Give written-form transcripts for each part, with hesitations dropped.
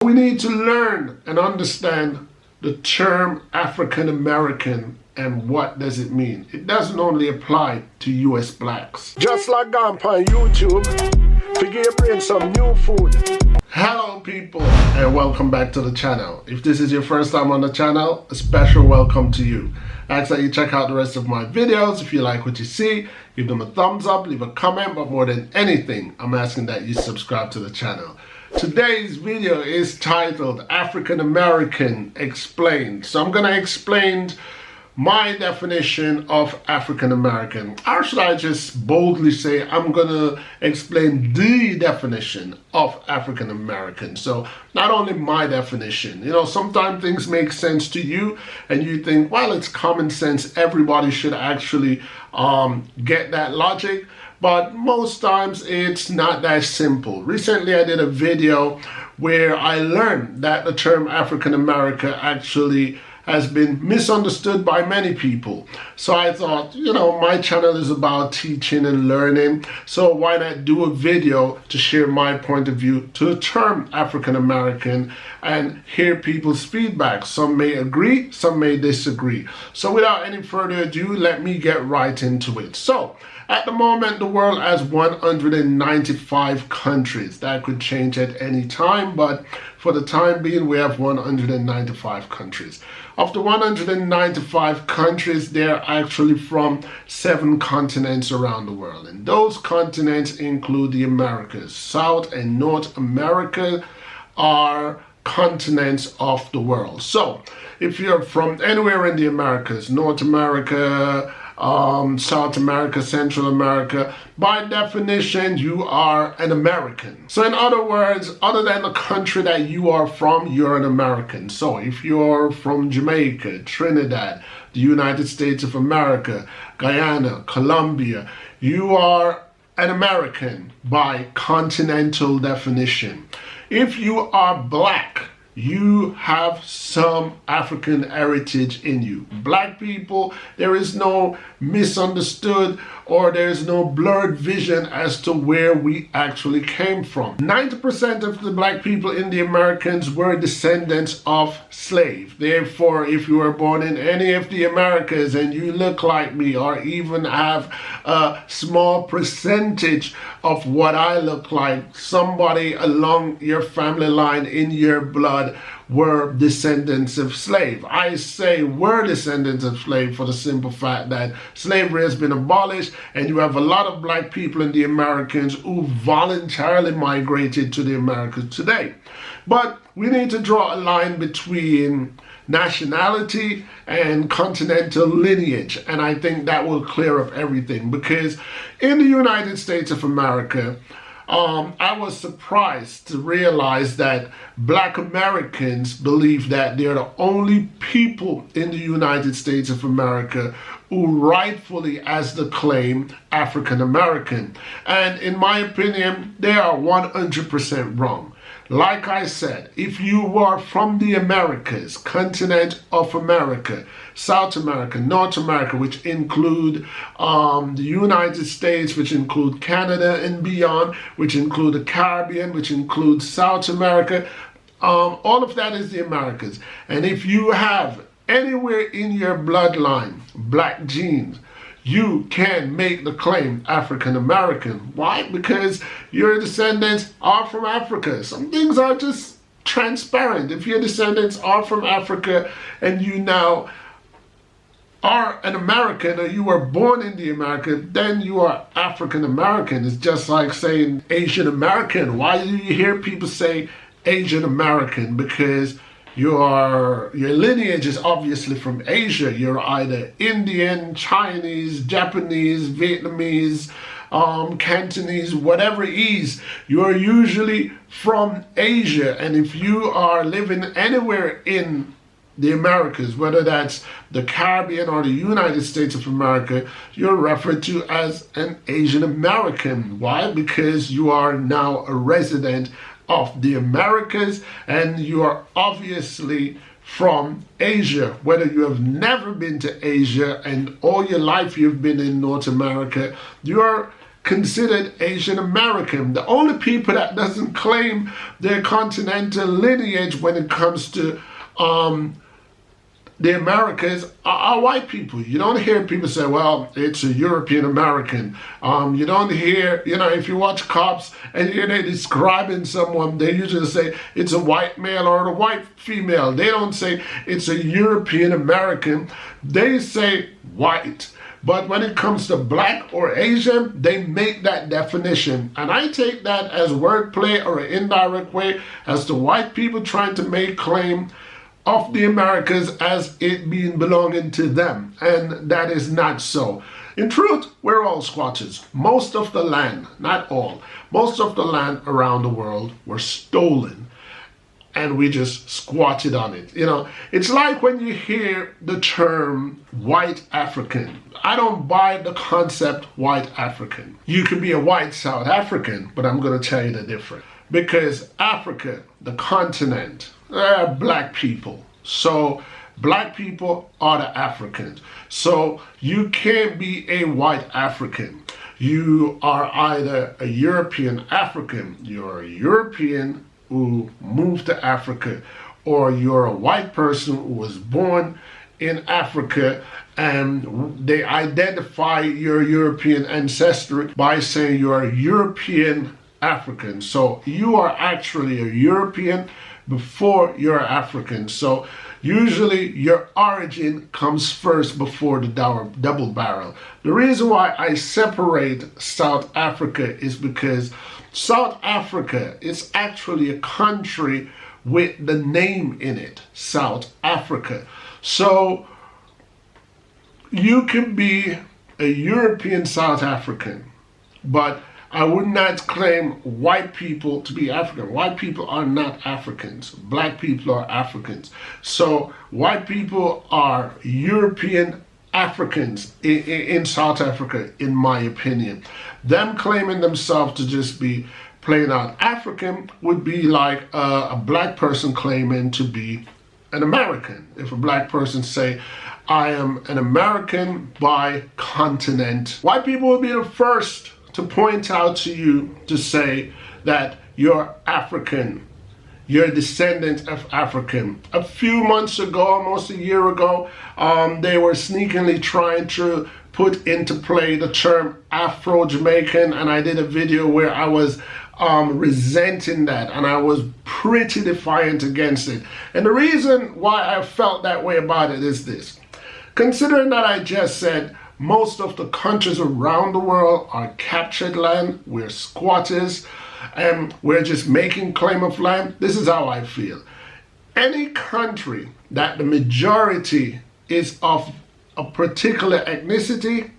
We need to learn and understand the term African American and what does it mean. It doesn't only apply to US blacks. Just like on YouTube, forgive your brain some new food. Hello people and welcome back to the channel. If this is your first time on the channel, a special welcome to you. I ask that you check out the rest of my videos. If you like what you see, give them a thumbs up, leave a comment, but more than anything, I'm asking that you subscribe to the channel. Today's video is titled African American Explained. So I'm going to explain my definition of African American. Or should I just boldly say I'm going to explain the definition of African American. So not only my definition, sometimes things make sense to you and you think, well, it's common sense. Everybody should actually get that logic. But most times it's not that simple. Recently I did a video where I learned that the term African American actually has been misunderstood by many people. So I thought, my channel is about teaching and learning. So why not do a video to share my point of view to the term African American and hear people's feedback. Some may agree, some may disagree. So without any further ado, let me get right into it. So at the moment, the world has 195 countries. That could change at any time, but for the time being, we have 195 countries. Of the 195 countries, they're actually from 7 continents around the world. And those continents include the Americas. South and North America are continents of the world. So if you're from anywhere in the Americas, North America, South America, Central America, by definition, you are an American. So in other words, other than the country that you are from, you're an American. So if you're from Jamaica, Trinidad, the United States of America, Guyana, Colombia, you are an American by continental definition. If you are black, you have some African heritage in you. Black people, there is no misunderstood or there's no blurred vision as to where we actually came from. 90% of the black people in the Americas were descendants of slaves. Therefore, if you were born in any of the Americas and you look like me or even have a small percentage of what I look like, somebody along your family line in your blood were descendants of slave. I say were descendants of slave for the simple fact that slavery has been abolished and you have a lot of black people in the Americas who voluntarily migrated to the Americas today. But we need to draw a line between nationality and continental lineage, and I think that will clear up everything, because in the United States of America, I was surprised to realize that black Americans believe that they're the only people in the United States of America who rightfully has the claim African American. And in my opinion, they are 100% wrong. Like I said, if you are from the Americas, continent of America, South America, North America, which include the United States, which include Canada and beyond, which include the Caribbean, which includes South America, all of that is the Americas. And if you have anywhere in your bloodline black genes, you can make the claim African American. Why? Because your descendants are from Africa. Some things are just transparent. If your descendants are from Africa and you now are an American or you were born in the America, then you are African American. It's just like saying Asian American. Why do you hear people say Asian American? Because your lineage is obviously from Asia. You're either Indian, Chinese, Japanese, Vietnamese, Cantonese, whatever it is. You're usually from Asia. And if you are living anywhere in the Americas, whether that's the Caribbean or the United States of America, you're referred to as an Asian American. Why? Because you are now a resident of the Americas and you are obviously from Asia. Whether you have never been to Asia and all your life you've been in North America, you're considered Asian American. The only people that doesn't claim their continental lineage when it comes to the Americas are white people. You don't hear people say, well, it's a European American. You don't hear, if you watch cops and they're describing someone, they usually say it's a white male or a white female. They don't say it's a European American. They say white. But when it comes to black or Asian, they make that definition. And I take that as wordplay or an indirect way as to white people trying to make claim of the Americas as it being belonging to them. And that is not so. In truth, we're all squatters. Most of the land, not all, most of the land around the world were stolen. And we just squatted on it. It's like when you hear the term white African. I don't buy the concept white African. You can be a white South African, but I'm going to tell you the difference. Because Africa, the continent, they're black people. So black people are the Africans. So you can't be a white African. You are either a European African, you're a European who moved to Africa, or you're a white person who was born in Africa and they identify your European ancestry by saying you're a European African. So you are actually a European before you're African. So usually your origin comes first before the double barrel. The reason why I separate South Africa is because South Africa is actually a country with the name in it, South Africa. So you can be a European South African, but I would not claim white people to be African. White people are not Africans. Black people are Africans. So white people are European Africans in South Africa, in my opinion. Them claiming themselves to just be plain out African would be like a black person claiming to be an American. If a black person say, I am an American by continent, white people will be the first to point out to you to say that you're African, you're a descendant of African. A few months ago, almost a year ago, they were sneakily trying to put into play the term Afro-Jamaican, and I did a video where I was resenting that, and I was pretty defiant against it. And the reason why I felt that way about it is this. Considering that I just said most of the countries around the world are captured land, we're squatters, and we're just making claim of land, this is how I feel. Any country that the majority is of a particular ethnicity,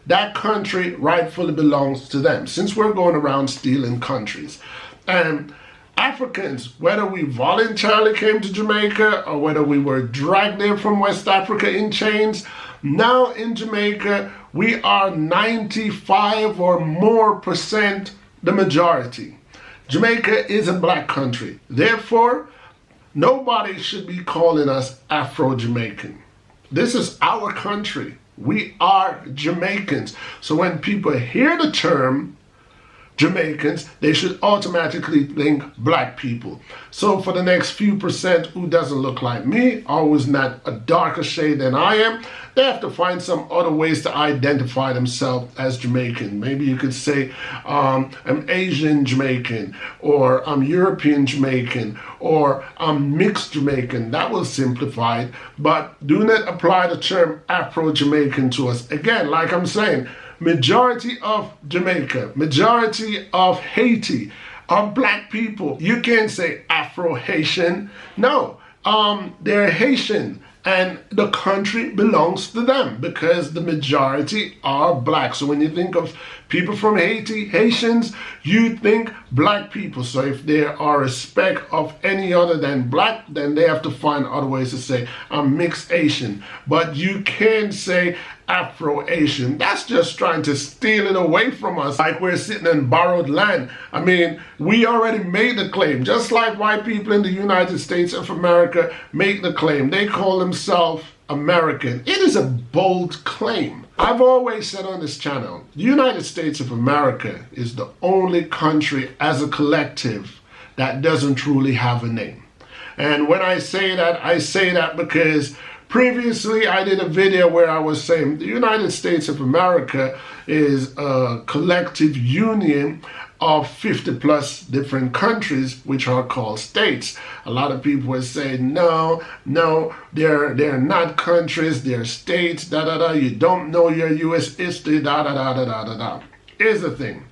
that country rightfully belongs to them, since we're going around stealing countries. And Africans, whether we voluntarily came to Jamaica or whether we were dragged there from West Africa in chains, now in Jamaica, we are 95 or more percent the majority. Jamaica is a black country. Therefore, nobody should be calling us Afro-Jamaican. This is our country. We are Jamaicans. So when people hear the term Jamaicans, they should automatically think black people. So for the next few percent who doesn't look like me, or who's not a darker shade than I am, they have to find some other ways to identify themselves as Jamaican. Maybe you could say I'm Asian Jamaican, or I'm European Jamaican, or I'm mixed Jamaican. That will simplify it, but do not apply the term Afro-Jamaican to us. Again, like I'm saying, majority of Jamaica, majority of Haiti are black people. You can't say Afro-Haitian. No, they're Haitian, and the country belongs to them because the majority are black. So when you think of people from Haiti, Haitians, you think black people. So if there are a speck of any other than black, then they have to find other ways to say I'm mixed Asian. But you can't say Afro-Asian. That's just trying to steal it away from us, like we're sitting in borrowed land. I mean, we already made the claim, just like white people in the United States of America make the claim. They call themselves American. It is a bold claim. I've always said on this channel, the United States of America is the only country as a collective that doesn't truly have a name. And when I say that because previously I did a video where I was saying the United States of America is a collective union of 50 plus different countries which are called states. A lot of people would say no, they're not countries, they're states, you don't know your US history, Here's the thing.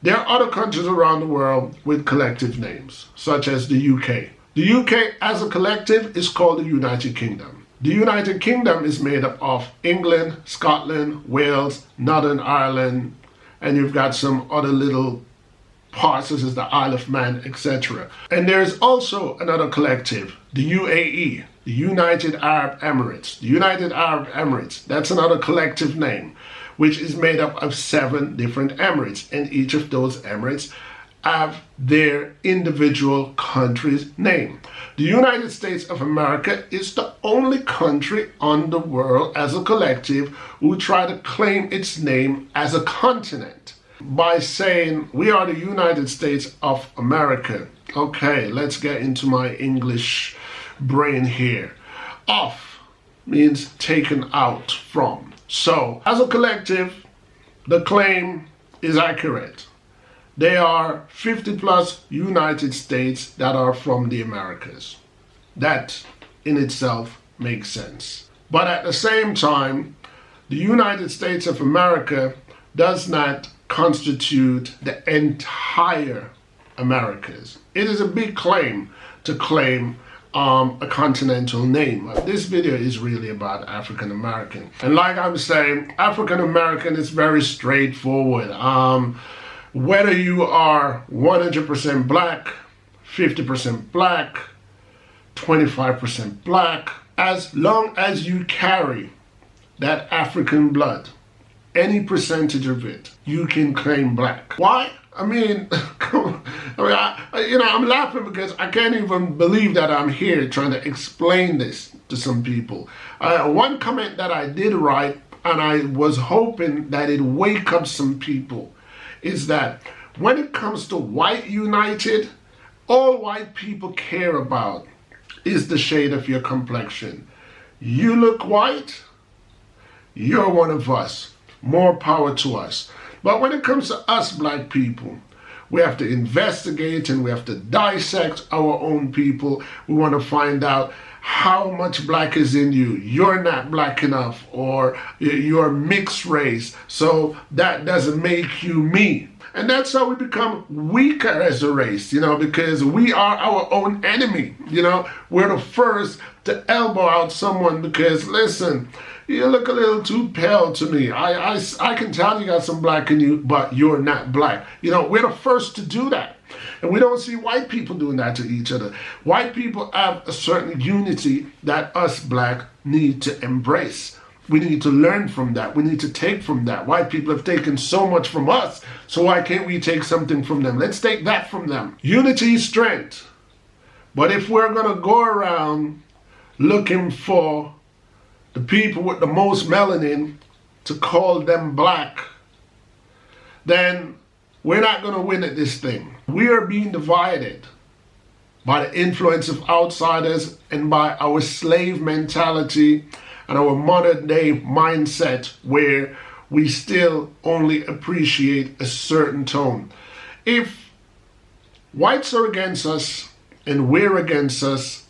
There are other countries around the world with collective names, such as the UK. The UK as a collective is called the United Kingdom. The United Kingdom is made up of England, Scotland, Wales, Northern Ireland, and you've got some other little parts such as the Isle of Man, etc. And there's also another collective, the UAE, the United Arab Emirates. The United Arab Emirates, that's another collective name, which is made up of 7 different emirates, and each of those emirates have their individual country's name. The United States of America is the only country on the world as a collective who try to claim its name as a continent by saying we are the United States of America. Okay, let's get into my English brain here. Off means taken out from. So, as a collective, the claim is accurate. There are 50 plus United States that are from the Americas. That in itself makes sense. But at the same time, the United States of America does not constitute the entire Americas. It is a big claim to claim a continental name. This video is really about African American. And like I'm saying, African American is very straightforward. Whether you are 100% black, 50% black, 25% black, as long as you carry that African blood, any percentage of it, you can claim black. Why? I mean, I'm laughing because I can't even believe that I'm here trying to explain this to some people. One comment that I did write, and I was hoping that it wake up some people, is that when it comes to white united, all white people care about is the shade of your complexion. You look white, you're one of us. More power to us. But when it comes to us black people, we have to investigate and we have to dissect our own people. We want to find out how much black is in you. You're not black enough, or you're mixed race, so that doesn't make you me. And that's how we become weaker as a race, because we are our own enemy. We're the first to elbow out someone because, listen, you look a little too pale to me. I can tell you got some black in you, but you're not black. We're the first to do that. And we don't see white people doing that to each other. White people have a certain unity that us black need to embrace. We need to learn from that. We need to take from that. White people have taken so much from us, so why can't we take something from them? Let's take that from them. Unity is strength. But if we're going to go around looking for the people with the most melanin to call them black, then we're not going to win at this thing. We are being divided by the influence of outsiders and by our slave mentality and our modern day mindset where we still only appreciate a certain tone. If whites are against us and we're against us,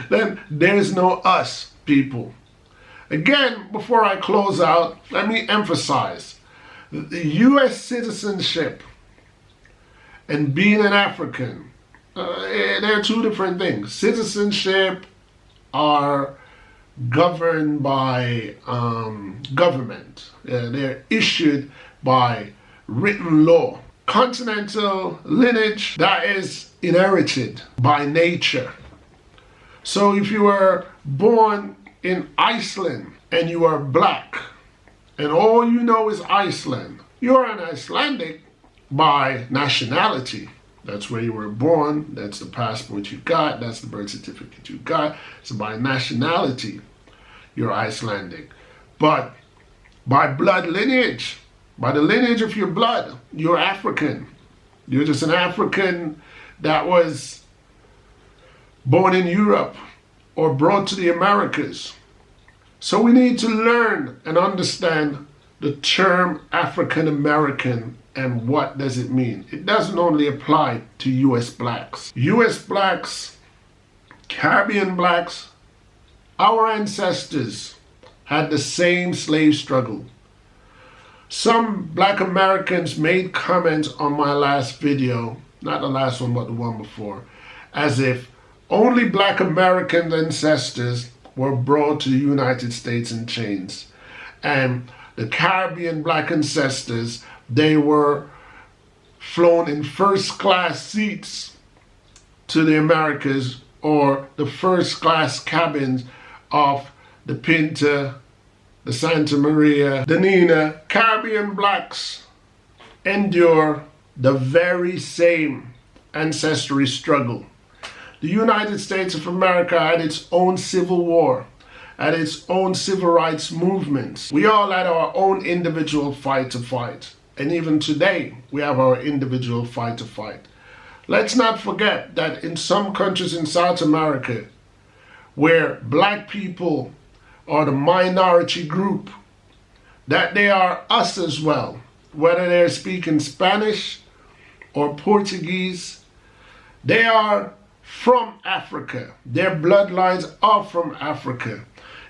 then there's no us, people. Again, before I close out, let me emphasize the U.S. citizenship and being an African, they're 2 different things. Citizenship are governed by government. They're issued by written law. Continental lineage, that is inherited by nature. So if you were born in Iceland and you are black and all you know is Iceland, you're an Icelandic by nationality. That's where you were born, that's the passport you got, that's the birth certificate you got. So by nationality, you're Icelandic. But by blood lineage, by the lineage of your blood. You're African. You're just an African that was born in Europe or brought to the Americas. So we need to learn and understand the term African American and what does it mean. It doesn't only apply to US blacks. US blacks, Caribbean blacks, our ancestors had the same slave struggle. Some black Americans made comments on my last video, not the last one but the one before, as if only black American ancestors were brought to the United States in chains. And the Caribbean black ancestors, they were flown in first class seats to the Americas, or the first class cabins of the Pinta, the Santa Maria, the Nina. Caribbean blacks endure the very same ancestry struggle. The United States of America had its own civil war, had its own civil rights movements. We all had our own individual fight to fight. And even today, we have our individual fight to fight. Let's not forget that in some countries in South America, where black people are the minority group, that they are us as well, whether they're speaking Spanish or Portuguese, they are from Africa. Their bloodlines are from Africa.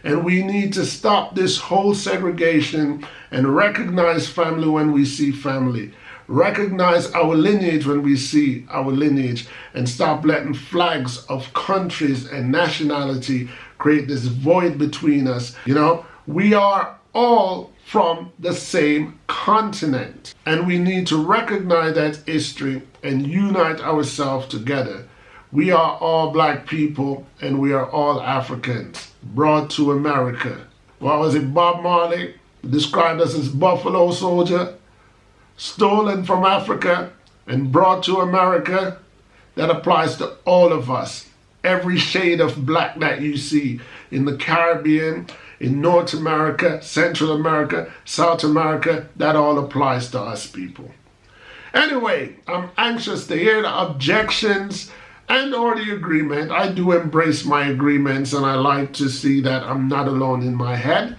And we need to stop this whole segregation and recognize family when we see family. Recognize our lineage when we see our lineage, and stop letting flags of countries and nationality create this void between us. You know, we are all from the same continent, and we need to recognize that history and unite ourselves together. We are all black people and we are all Africans brought to America. What was it, Bob Marley described us as Buffalo Soldier, stolen from Africa and brought to America? That applies to all of us. Every shade of black that you see in the Caribbean, in North America, Central America, South America, that all applies to us people. Anyway, I'm anxious to hear the objections and or the agreement. I do embrace my agreements, and I like to see that I'm not alone in my head.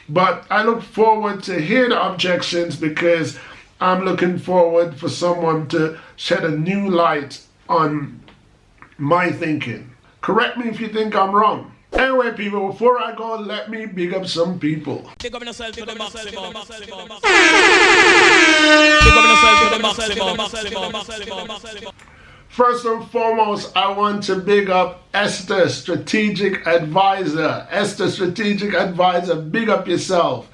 But I look forward to hear the objections, because I'm looking forward for someone to shed a new light on my thinking. Correct me if you think I'm wrong. Anyway, people, before I go, let me big up some people. Big up yourself to the maximum. Big up yourself to the maximum. First and foremost, I want to big up Esther, Strategic Advisor. Esther, Strategic Advisor, big up yourself.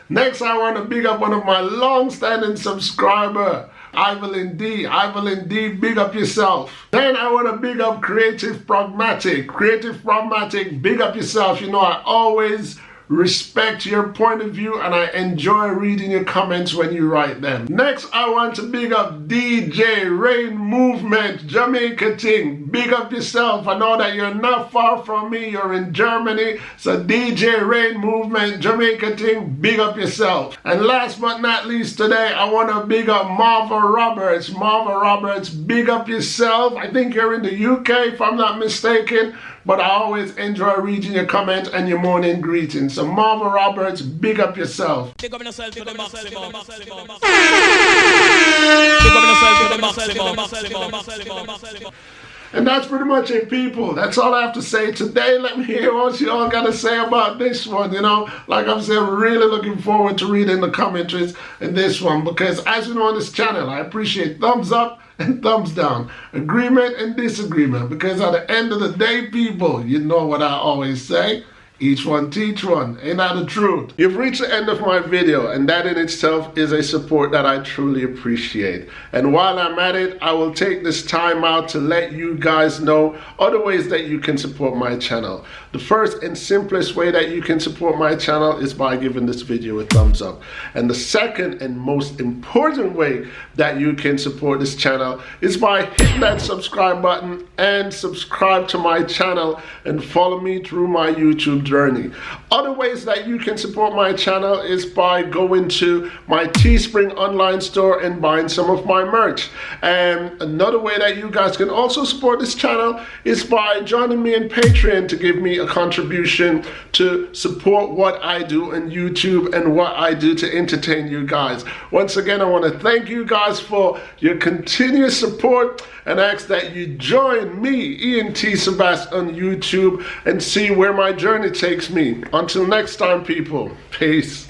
Next, I want to big up one of my long-standing subscriber, Evelyn D. Evelyn D, big up yourself. Then I want to big up Creative Pragmatic. Creative Pragmatic, big up yourself. You know, I always respect your point of view, and I enjoy reading your comments when you write them. Next, I want to big up DJ Rain Movement, Jamaica Ting. Big up yourself. I know that you're not far from me. You're in Germany. So DJ Rain Movement, Jamaica Ting, big up yourself. And last but not least today, I want to big up Marva Roberts. Marva Roberts, big up yourself. I think you're in the UK if I'm not mistaken, but I always enjoy reading your comments and your morning greetings. So Marva Roberts, big up yourself. Big up yourself to the maximum. Big up yourself to the maximum. And that's pretty much it, people. That's all I have to say today. Let me hear what you all got to say about this one. You know, like I'm saying, really looking forward to reading the commentaries in this one, because as you know on this channel, I appreciate thumbs up and thumbs down, agreement and disagreement, because at the end of the day, people, you know what I always say. Each one teach one, ain't that the truth? You've reached the end of my video, and that in itself is a support that I truly appreciate. And while I'm at it, I will take this time out to let you guys know other ways that you can support my channel. The first and simplest way that you can support my channel is by giving this video a thumbs up. And the second and most important way that you can support this channel is by hitting that subscribe button and subscribe to my channel and follow me through my YouTube journey. Other ways that you can support my channel is by going to my Teespring online store and buying some of my merch. And another way that you guys can also support this channel is by joining me in Patreon to give me a contribution to support what I do on YouTube and what I do to entertain you guys. Once again, I want to thank you guys for your continuous support and ask that you join me, Ian T. Sebast, on YouTube and see where my journey takes me. Until next time, people, peace.